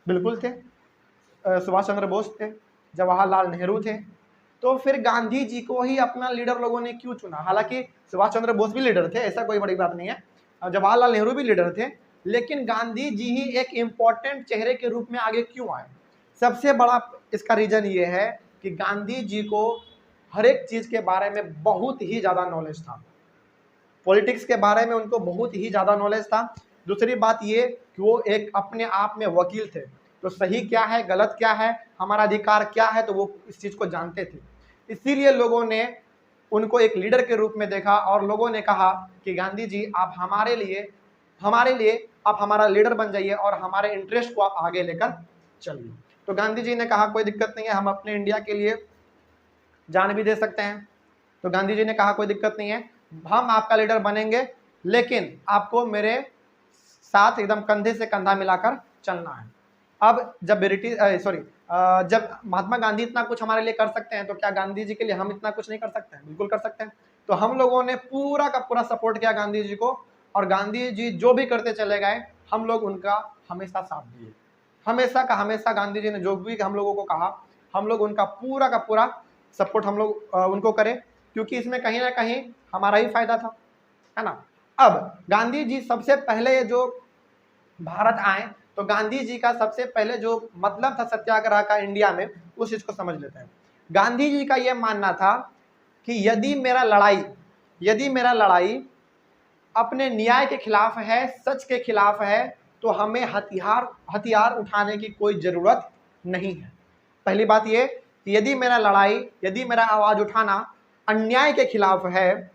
बिल्कुल थे। सुभाष चंद्र बोस थे, जवाहरलाल नेहरू थे। तो फिर गांधी जी को ही अपना लीडर लोगों ने क्यों चुना? हालांकि सुभाष चंद्र बोस भी लीडर थे, ऐसा कोई बड़ी बात नहीं है, जवाहरलाल नेहरू भी लीडर थे, लेकिन गांधी जी ही एक इम्पोर्टेंट चेहरे के रूप में आगे क्यों आए? सबसे बड़ा इसका रीजन ये है कि गांधी जी को हर एक चीज के बारे में बहुत ही ज्यादा नॉलेज था। पॉलिटिक्स के बारे में उनको बहुत ही ज़्यादा नॉलेज था। दूसरी बात ये कि वो एक अपने आप में वकील थे, तो सही क्या है, गलत क्या है, हमारा अधिकार क्या है, तो वो इस चीज़ को जानते थे। इसीलिए लोगों ने उनको एक लीडर के रूप में देखा और लोगों ने कहा कि गांधी जी आप हमारे लिए आप हमारा लीडर बन जाइए और हमारे इंटरेस्ट को आप आगे लेकर चलिए। तो गांधी जी ने कहा कोई दिक्कत नहीं है, हम अपने इंडिया के लिए जान भी दे सकते हैं। तो गांधी जी ने कहा कोई दिक्कत नहीं है, हम आपका लीडर बनेंगे, लेकिन आपको मेरे साथ एकदम कंधे से कंधा मिलाकर चलना है। अब जब जब महात्मा गांधी इतना कुछ हमारे लिए कर सकते हैं, तो क्या गांधी जी के लिए हम इतना कुछ नहीं कर सकते हैं? बिल्कुल कर सकते हैं। तो हम लोगों ने पूरा का पूरा सपोर्ट किया गांधी जी को, और गांधी जी जो भी करते चले गए, हम लोग उनका हमेशा साथ दिए। हमेशा का हमेशा गांधी जी ने जो भी हम लोगों को कहा, हम लोग उनका पूरा का पूरा सपोर्ट हम लोग उनको करें, क्योंकि इसमें कहीं ना कहीं हमारा ही फायदा था, है ना। अब गांधी जी सबसे पहले जो भारत आए, तो गांधी जी का सबसे पहले जो मतलब था सत्याग्रह का इंडिया में, उस चीज को समझ लेते हैं। गांधी जी का यह मानना था कि यदि मेरा लड़ाई अपने न्याय के खिलाफ है, सच के खिलाफ है, तो हमें हथियार उठाने की कोई जरूरत नहीं है। पहली बात यह कि यदि मेरा आवाज उठाना अन्याय के खिलाफ है,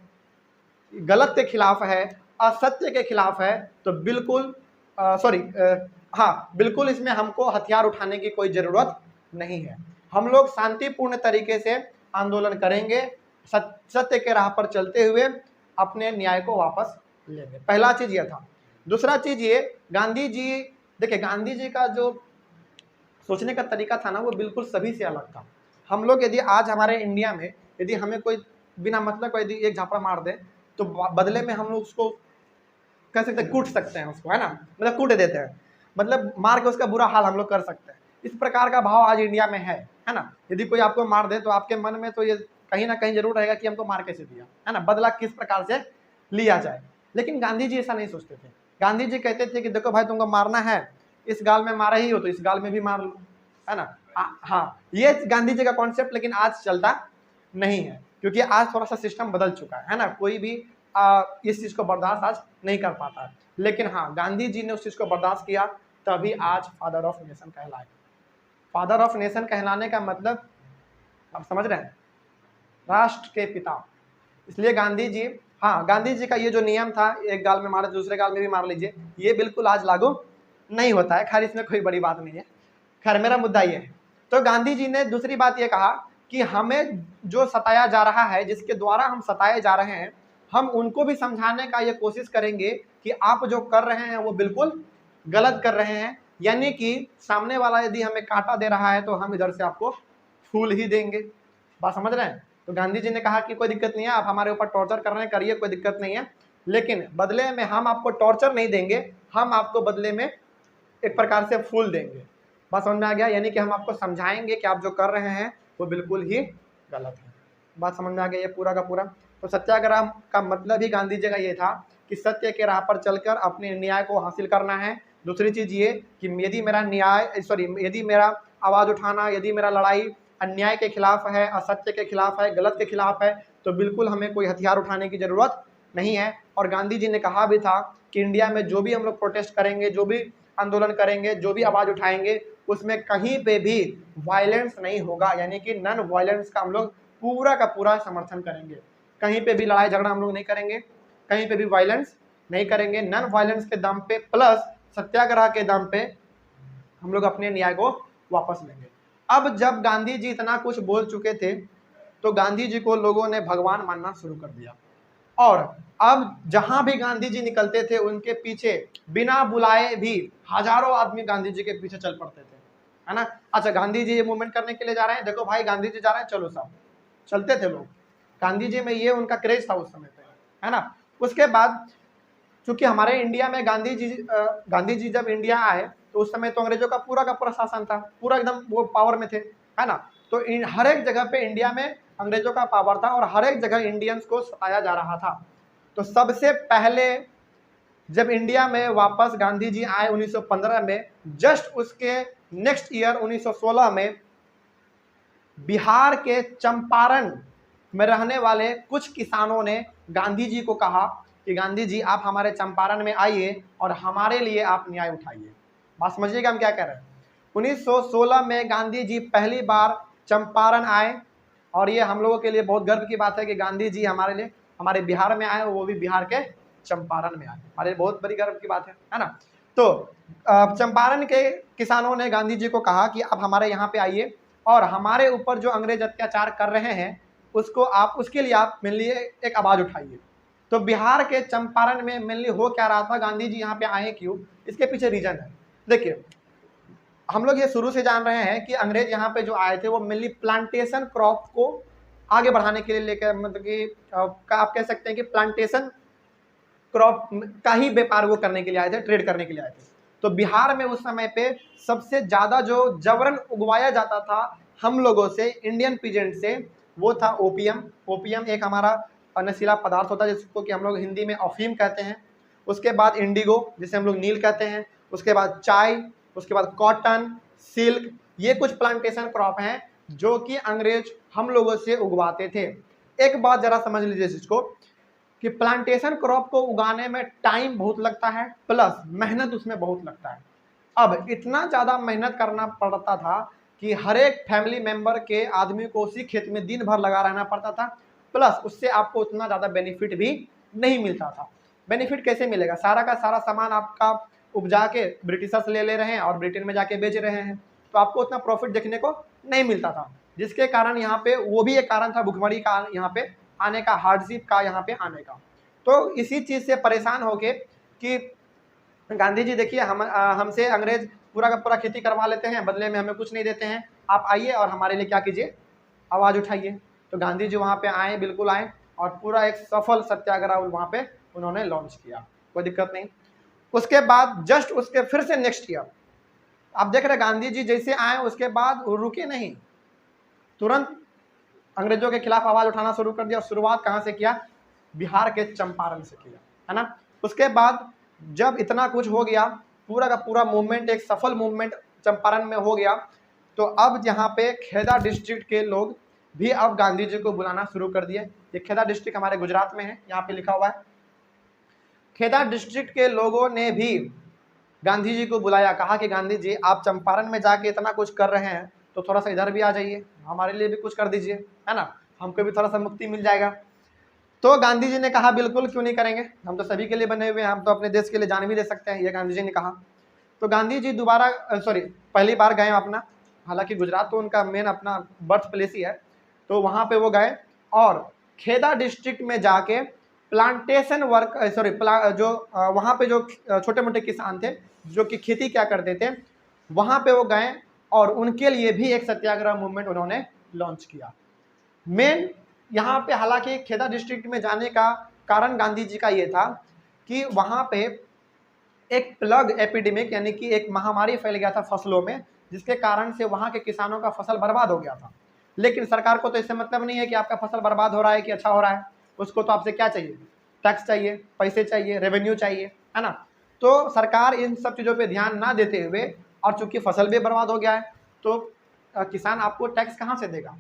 गलत के खिलाफ है, असत्य के खिलाफ है, तो बिल्कुल सॉरी, हाँ बिल्कुल, इसमें हमको हथियार उठाने की कोई ज़रूरत नहीं है। हम लोग शांतिपूर्ण तरीके से आंदोलन करेंगे, सत्य के राह पर चलते हुए अपने न्याय को वापस लेंगे। पहला चीज़ यह था। दूसरा चीज़ ये, गांधी जी, देखिए गांधी जी का जो सोचने का तरीका था ना, वो बिल्कुल सभी से अलग था। हम लोग यदि आज हमारे इंडिया में यदि हमें कोई बिना मतलब का यदि एक झापड़ा मार दे, तो बदले में हम लोग उसको कह सकते हैं, कूट सकते हैं उसको, है ना, मतलब कूट देते हैं, मतलब मार के उसका बुरा हाल हम लोग कर सकते हैं। इस प्रकार का भाव आज इंडिया में है ना। यदि कोई आपको मार दे तो आपके मन में तो ये कहीं ना कहीं जरूर रहेगा कि हमको मार कैसे दिया, है ना, बदला किस प्रकार से लिया जाए। लेकिन गांधी जी ऐसा नहीं सोचते थे। गांधी जी कहते थे कि देखो भाई, तुमको मारना है, इस गाल में मारा ही हो तो इस गाल में भी मार लो, है ना। हाँ, ये गांधी जी का कॉन्सेप्ट लेकिन आज चलता नहीं है, क्योंकि आज थोड़ा सा सिस्टम बदल चुका है ना। कोई भी इस चीज़ को बर्दाश्त आज नहीं कर पाता है। लेकिन हाँ, गांधी जी ने उस चीज़ को बर्दाश्त किया, तभी आज फादर ऑफ नेशन कहलाए। फादर ऑफ नेशन कहलाने का मतलब आप समझ रहे हैं, राष्ट्र के पिता। इसलिए गांधी जी, हाँ, गांधी जी का ये जो नियम था, एक गाल में मारे दूसरे गाल में भी मार लीजिए, ये बिल्कुल आज लागू नहीं होता है। खैर, इसमें कोई बड़ी बात नहीं है। खैर, मेरा मुद्दा ये है। तो गांधी जी ने दूसरी बात ये कहा कि हमें जो सताया जा रहा है, जिसके द्वारा हम सताए जा रहे हैं, हम उनको भी समझाने का ये कोशिश करेंगे कि आप जो कर रहे हैं वो बिल्कुल गलत कर रहे हैं। यानी कि सामने वाला यदि हमें कांटा दे रहा है तो हम इधर से आपको फूल ही देंगे। बात समझ रहे हैं। तो गांधी जी ने कहा कि कोई दिक्कत नहीं है, आप हमारे ऊपर टॉर्चर कर रहे हैं, करिए, कोई दिक्कत नहीं है, लेकिन बदले में हम आपको टॉर्चर नहीं देंगे, हम आपको बदले में एक प्रकार से फूल देंगे। बात समझ में आ गया। यानी कि हम आपको समझाएंगे कि आप जो कर रहे हैं वो बिल्कुल ही गलत है। बात समझ में आ गया ये पूरा का पूरा। तो सत्याग्रह का मतलब ही गांधी जी का ये था कि सत्य के राह पर चलकर अपने न्याय को हासिल करना है। दूसरी चीज़ ये कि यदि मेरा यदि मेरा आवाज़ उठाना, यदि मेरा लड़ाई अन्याय के खिलाफ है, असत्य के खिलाफ है, गलत के खिलाफ है, तो बिल्कुल हमें कोई हथियार उठाने की ज़रूरत नहीं है। और गांधी जी ने कहा भी था कि इंडिया में जो भी हम लोग प्रोटेस्ट करेंगे, जो भी आंदोलन करेंगे, जो भी आवाज़ उठाएंगे, उसमें कहीं पे भी वायलेंस नहीं होगा। यानी कि नॉन वायलेंस का हम लोग पूरा का पूरा समर्थन करेंगे। कहीं पे भी लड़ाई झगड़ा हम लोग नहीं करेंगे, कहीं पे भी वायलेंस नहीं करेंगे। नॉन वायलेंस के दम पे प्लस सत्याग्रह के दम पे हम लोग अपने न्याय को वापस लेंगे। अब जब गांधी जी इतना कुछ बोल चुके थे, तो गांधी जी को लोगों ने भगवान मानना शुरू कर दिया। और अब जहां भी गांधी जी निकलते थे, उनके पीछे बिना बुलाए भी हजारों आदमी गांधी जी के पीछे चल पड़ते थे, है ना। अच्छा, गांधी जी ये मूवमेंट करने के लिए जा रहे हैं, देखो भाई गांधी जी जा रहे हैं, चलो सब चलते थे लोग। गांधी जी में ये उनका क्रेज था उस समय पे, है ना। उसके बाद चूंकि हमारे इंडिया में गांधी जी जब इंडिया आए, तो उस समय तो अंग्रेजों का पूरा शासन था, पूरा एकदम वो पावर में थे, है ना। तो हर एक जगह पे इंडिया में अंग्रेजों का पावर था और हर एक जगह इंडियंस को सताया जा रहा था। तो सबसे पहले जब इंडिया में वापस गांधी जी आए 1915 में, जस्ट उसके नेक्स्ट ईयर 1916 में बिहार के चंपारण में रहने वाले कुछ किसानों ने गांधी जी को कहा कि गांधी जी आप हमारे चंपारण में आइए और हमारे लिए आप न्याय उठाइए। बात समझिएगा हम क्या कह रहे हैं। 1916 में गांधी जी पहली बार चंपारण आए, और ये हम लोगों के लिए बहुत गर्व की बात है कि गांधी जी हमारे बिहार में आए, वो भी बिहार के चंपारण में आए, हमारे बहुत बड़ी गर्व की बात है ना। तो चंपारण के किसानों ने गांधी जी को कहा कि आप हमारे यहाँ पे आइए और हमारे ऊपर जो अंग्रेज अत्याचार कर रहे हैं उसके लिए आप मेनली एक आवाज़ उठाइए। तो बिहार के चंपारण में मेनली हो क्या रहा था, गांधी जी यहाँ पे आए क्यों, इसके पीछे रीजन है। देखिए, हम लोग ये शुरू से जान रहे हैं कि अंग्रेज यहाँ पे जो आए थे वो मेनली प्लांटेशन क्रॉप को आगे बढ़ाने के लिए लेकर, मतलब कि आप कह सकते हैं कि प्लांटेशन क्रॉप का ही व्यापार वो करने के लिए आए थे, ट्रेड करने के लिए आए थे। तो बिहार में उस समय पे सबसे ज़्यादा जो जबरन उगवाया जाता था हम लोगों से, इंडियन पीजेंट से, वो था ओपियम। ओपियम एक हमारा नशीला पदार्थ होता है जिसको कि हम लोग हिंदी में अफीम कहते हैं। उसके बाद इंडिगो जिसे हम लोग नील कहते हैं। उसके बाद चाय, उसके बाद कॉटन, सिल्क, ये कुछ प्लांटेशन क्रॉप हैं जो कि अंग्रेज हम लोगों से उगवाते थे। एक बात जरा समझ लीजिए इसको कि प्लांटेशन क्रॉप को उगाने में टाइम बहुत लगता है, प्लस मेहनत उसमें बहुत लगता है। अब इतना ज़्यादा मेहनत करना पड़ता था कि हर एक फैमिली मेंबर के आदमी को उसी खेत में दिन भर लगा रहना पड़ता था, प्लस उससे आपको उतना ज़्यादा बेनिफिट भी नहीं मिलता था। बेनिफिट कैसे मिलेगा, सारा का सारा सामान आपका उपजा के ब्रिटिशर्स ले रहे हैं और ब्रिटेन में जाके बेच रहे हैं, तो आपको उतना प्रॉफिट देखने को नहीं मिलता था, जिसके कारण यहाँ पे वो भी एक कारण था भुखमरी का यहाँ पे आने का, हार्डशिप का यहाँ पे आने का। तो इसी चीज़ से परेशान होके कि गांधी जी देखिए हमसे अंग्रेज पूरा का पूरा खेती करवा लेते हैं, बदले में हमें कुछ नहीं देते हैं, आप आइए और हमारे लिए क्या कीजिए, आवाज़ उठाइए। तो गांधी जी वहाँ पे आए, बिल्कुल आए, और पूरा एक सफल सत्याग्रह वहाँ पे उन्होंने लॉन्च किया, कोई दिक्कत नहीं। उसके बाद जस्ट उसके फिर से नेक्स्ट ईयर आप देख रहे गांधी जी जैसे आए उसके बाद वो रुके नहीं, तुरंत अंग्रेजों के खिलाफ आवाज उठाना शुरू कर दिया। शुरुआत कहाँ से किया, बिहार के चंपारण से किया, है ना। उसके बाद जब इतना कुछ हो गया, पूरा का पूरा मूवमेंट एक सफल मूवमेंट चंपारण में हो गया, तो अब यहाँ पे खेदा डिस्ट्रिक्ट के लोग भी अब गांधी जी को बुलाना शुरू कर दिए। ये खेदा डिस्ट्रिक्ट हमारे गुजरात में है, यहाँ पे लिखा हुआ है। खेदा डिस्ट्रिक्ट के लोगों ने भी गांधी जी को बुलाया, कहा कि गांधी जी आप चंपारण में जाके इतना कुछ कर रहे हैं तो थोड़ा सा इधर भी आ जाइए, हमारे लिए भी कुछ कर दीजिए, है ना, हमको भी थोड़ा सा मुक्ति मिल जाएगा। तो गांधी जी ने कहा बिल्कुल क्यों नहीं करेंगे, हम तो सभी के लिए बने हुए हैं, हम तो अपने देश के लिए जान भी दे सकते हैं, ये गांधी जी ने कहा। तो गांधी जी पहली बार गए अपना, हालांकि गुजरात तो उनका मेन अपना बर्थ प्लेस ही है, तो वहाँ पे वो गए और खेदा डिस्ट्रिक्ट में जाके प्लांटेशन वर्क जो वहाँ पे जो छोटे मोटे किसान थे जो कि खेती क्या करते थे, वहाँ पे वो गए और उनके लिए भी एक सत्याग्रह मूवमेंट उन्होंने लॉन्च किया। मेन यहाँ पे हालांकि खेदा डिस्ट्रिक्ट में जाने का कारण गांधी जी का ये था कि वहाँ पे एक प्लग एपिडेमिक यानी कि एक महामारी फैल गया था फसलों में, जिसके कारण से वहाँ के किसानों का फसल बर्बाद हो गया था। लेकिन सरकार को तो इससे मतलब नहीं है कि आपका फसल बर्बाद हो रहा है कि अच्छा हो रहा है, उसको तो आपसे क्या चाहिए, टैक्स चाहिए, पैसे चाहिए, रेवेन्यू चाहिए, है ना। तो सरकार इन सब चीज़ों पे ध्यान ना देते हुए, और चूंकि फसल भी बर्बाद हो गया है, तो किसान आपको टैक्स कहाँ से देगा,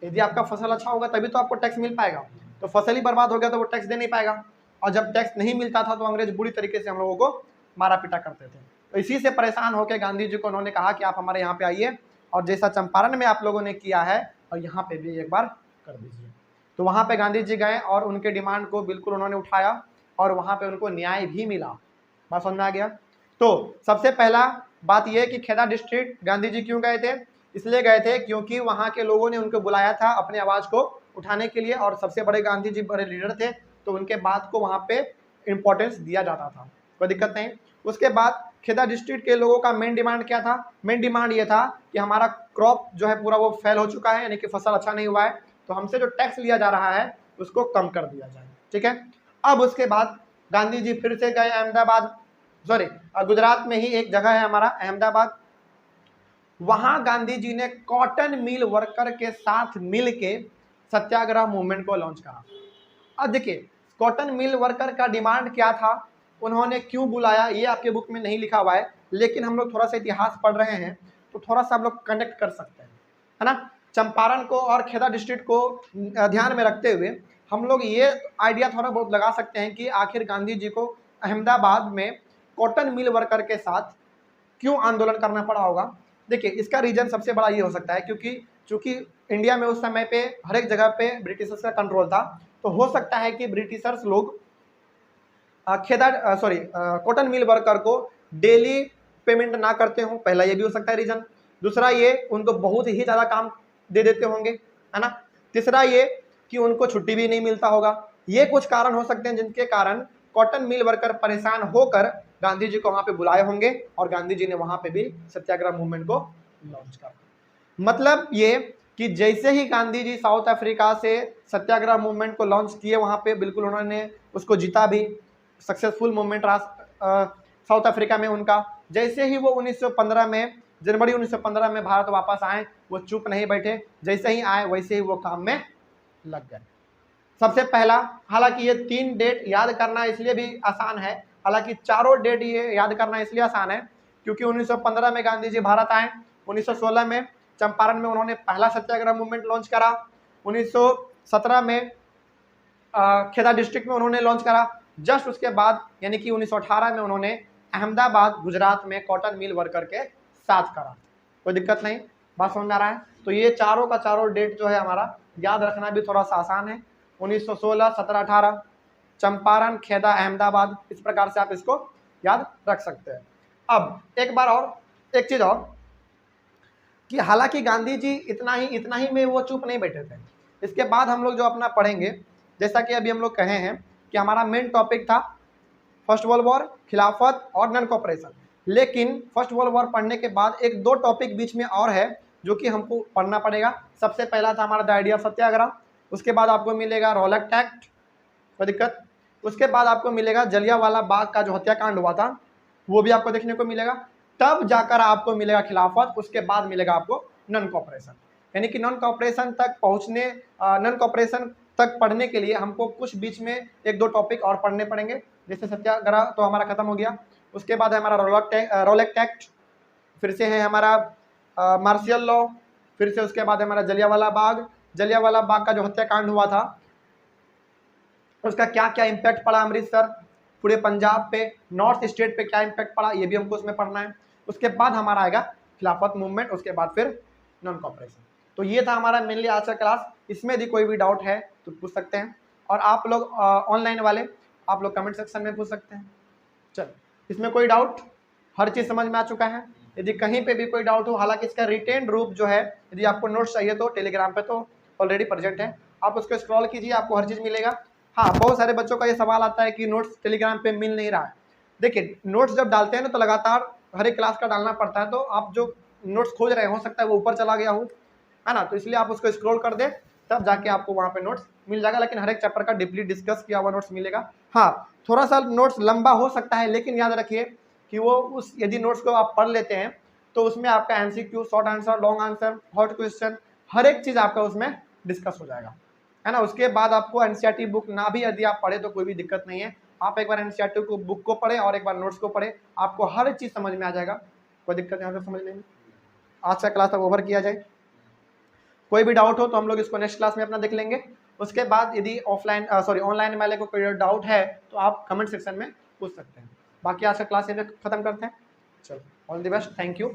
यदि आपका फसल अच्छा होगा तभी तो आपको टैक्स मिल पाएगा। तो फसल ही बर्बाद हो गया तो वो टैक्स दे नहीं पाएगा, और जब टैक्स नहीं मिलता था तो अंग्रेज बुरी तरीके से हम लोगों को मारा पीटा करते थे। तो इसी से परेशान होकर गांधी जी को उन्होंने कहा कि आप हमारे यहाँ पे आइए और जैसा चंपारण में आप लोगों ने किया है और यहाँ पे भी एक बार कर दीजिए। तो वहाँ पे गांधी जी गए और उनके डिमांड को बिल्कुल उन्होंने उठाया और वहाँ पे उनको न्याय भी मिला। बात समझ में आ गया। तो सबसे पहला बात यह कि खेदा डिस्ट्रिक्ट गांधी जी क्यों गए थे, इसलिए गए थे क्योंकि वहाँ के लोगों ने उनको बुलाया था अपने आवाज़ को उठाने के लिए, और सबसे बड़े गांधी जी बड़े लीडर थे तो उनके बात को वहाँ पे इम्पोर्टेंस दिया जाता था, कोई दिक्कत नहीं। उसके बाद खेदा डिस्ट्रिक्ट के लोगों का मेन डिमांड क्या था, मेन डिमांड ये था कि हमारा क्रॉप जो है पूरा वो फेल हो चुका है, यानी कि फसल अच्छा नहीं हुआ है, तो हमसे जो टैक्स लिया जा रहा है उसको कम कर दिया जाए, ठीक है। अब उसके बाद गांधी जी फिर से गए अहमदाबाद, गुजरात में ही एक जगह है हमारा अहमदाबाद, वहां गांधी जी ने कॉटन मिल वर्कर के साथ मिल के सत्याग्रह मूवमेंट को लॉन्च करा। अब देखिए कॉटन मिल वर्कर का डिमांड क्या था, उन्होंने क्यों बुलाया, ये आपके बुक में नहीं लिखा हुआ है, लेकिन हम लोग थोड़ा सा इतिहास पढ़ रहे हैं तो थोड़ा सा हम लोग कनेक्ट कर सकते हैं, है ना। चंपारण को और खेदा डिस्ट्रिक्ट को ध्यान में रखते हुए हम लोग ये आइडिया थोड़ा बहुत लगा सकते हैं कि आखिर गांधी जी को अहमदाबाद में कॉटन मिल वर्कर के साथ क्यों आंदोलन करना पड़ा होगा। देखिए इसका रीजन सबसे बड़ा ये हो सकता है क्योंकि चूंकि इंडिया में उस समय पे हर एक जगह पे ब्रिटिशर्स का कंट्रोल था, तो हो सकता है कि ब्रिटिशर्स लोग कॉटन मिल वर्कर को डेली पेमेंट ना करते हों, पहला ये भी हो सकता है रीजन। दूसरा ये उनको बहुत ही ज़्यादा काम दे देते होंगे, है ना। तीसरा ये कि उनको छुट्टी भी नहीं मिलता होगा। ये कुछ कारण हो सकते हैं जिनके कारण कॉटन मिल वर्कर परेशान होकर गांधी जी को वहाँ पे बुलाए होंगे और गांधी जी ने वहाँ पे भी सत्याग्रह मूवमेंट को लॉन्च कर। मतलब ये कि जैसे ही गांधी जी साउथ अफ्रीका से सत्याग्रह मूवमेंट को लॉन्च किए, वहाँ पे बिल्कुल उन्होंने उसको जीता भी, सक्सेसफुल मूवमेंट रहा साउथ अफ्रीका में उनका। जैसे ही वो 1915 में जनवरी 1915 में भारत वापस आए, वो चुप नहीं बैठे, जैसे ही आए वैसे ही वो काम में लग गए। सबसे पहला, हालांकि ये 3 डेट याद करना इसलिए भी आसान है, हालांकि चारों डेट ये याद करना इसलिए आसान है क्योंकि 1915 में गांधी जी भारत आए, 1916 में चंपारण में उन्होंने पहला सत्याग्रह मूवमेंट लॉन्च करा, 1917 में खेदा डिस्ट्रिक्ट में उन्होंने लॉन्च करा, जस्ट उसके बाद यानी कि 1918 में उन्होंने अहमदाबाद गुजरात में कॉटन मिल वर्कर के साथ करा। कोई दिक्कत नहीं, बात समझ में आ रहा है। तो ये चारों का चारों डेट जो है हमारा याद रखना भी थोड़ा सा आसान है, 1916, 17, 18, चंपारण, खेदा, अहमदाबाद, इस प्रकार से आप इसको याद रख सकते हैं। अब एक बार और एक चीज़ और कि हालांकि गांधी जी इतना ही में वो चुप नहीं बैठे थे। इसके बाद हम लोग जो अपना पढ़ेंगे, जैसा कि अभी हम लोग कहे हैं कि हमारा मेन टॉपिक था फर्स्ट वर्ल्ड वॉर, खिलाफत और नॉन कॉपरेशन। लेकिन फर्स्ट वर्ल्ड वॉर पढ़ने के बाद एक दो टॉपिक बीच में और है जो कि हमको पढ़ना पड़ेगा। सबसे पहला था हमारा द आइडिया ऑफ सत्याग्रह, उसके बाद आपको मिलेगा रॉलेट एक्ट, कोई दिक्कत, उसके बाद आपको मिलेगा जलियांवाला बाग का जो हत्याकांड हुआ था वो भी आपको देखने को मिलेगा, तब जाकर आपको मिलेगा खिलाफत, उसके बाद मिलेगा आपको नॉन कॉपरेशन। यानी कि नॉन कॉपरेशन तक पहुंचने, नॉन कॉपरेशन तक पढ़ने के लिए हमको कुछ बीच में एक दो टॉपिक और पढ़ने पड़ेंगे। जैसे सत्याग्रह तो हमारा खत्म हो गया, उसके बाद है हमारा रॉलेट एक्ट, फिर से है हमारा मार्शियल लॉ, फिर से उसके बाद है हमारा जलियांवाला बाग का जो हत्याकांड हुआ था उसका क्या क्या इम्पैक्ट पड़ा अमृतसर, पूरे पंजाब पे, नॉर्थ स्टेट पे क्या इम्पैक्ट पड़ा, ये भी हमको उसमें पढ़ना है। उसके बाद हमारा आएगा खिलाफत मूवमेंट, उसके बाद फिर नॉन कॉपरेशन। तो ये था हमारा मेनली आज का क्लास। इसमें यदि कोई भी डाउट है तो पूछ सकते हैं, और आप लोग ऑनलाइन वाले आप लोग कमेंट सेक्शन में पूछ सकते हैं। चलो, इसमें कोई डाउट, हर चीज़ समझ में आ चुका है। यदि कहीं पे भी कोई डाउट हो, हालांकि इसका रिटेन रूप जो है, यदि आपको नोट्स चाहिए तो टेलीग्राम पे तो ऑलरेडी प्रेजेंट है, आप उसको स्क्रॉल कीजिए, आपको हर चीज़ मिलेगा। हाँ, बहुत सारे बच्चों का ये सवाल आता है कि नोट्स टेलीग्राम पे मिल नहीं रहा है। देखिए, नोट्स जब डालते हैं ना तो लगातार हर एक क्लास का डालना पड़ता है, तो आप जो नोट्स खोज रहे हो सकता है वो ऊपर चला गया हो, है ना, तो इसलिए आप उसको स्क्रॉल कर दें, तब जाके आपको वहाँ पे नोट्स मिल जाएगा। लेकिन हर एक चैप्टर का डीपली डिस्कस किया हुआ नोट्स मिलेगा। हाँ, थोड़ा सा नोट्स लंबा हो सकता है, लेकिन याद रखिए कि वो उस यदि नोट्स को आप पढ़ लेते हैं तो उसमें आपका MCQ, short answer, long answer, hot question, हर एक चीज़ आपका उसमें डिस्कस हो जाएगा, है ना। उसके बाद आपको एनसीईआरटी बुक ना भी यदि आप पढ़े तो कोई भी दिक्कत नहीं है, आप एक बार एनसीईआरटी को बुक को पढ़े और एक बार नोट्स को पढ़े, आपको हर चीज़ समझ में आ जाएगा, कोई दिक्कत यहाँ से समझने में। आज का क्लास तक ओवर किया जाए, कोई भी डाउट हो तो हम लोग इसको नेक्स्ट क्लास में अपना देख लेंगे। उसके बाद यदि ऑनलाइन वाले को कोई डाउट है तो आप कमेंट सेक्शन में पूछ सकते हैं। बाकी आज का क्लास ये खत्म करते हैं। चलो, all the best, thank you.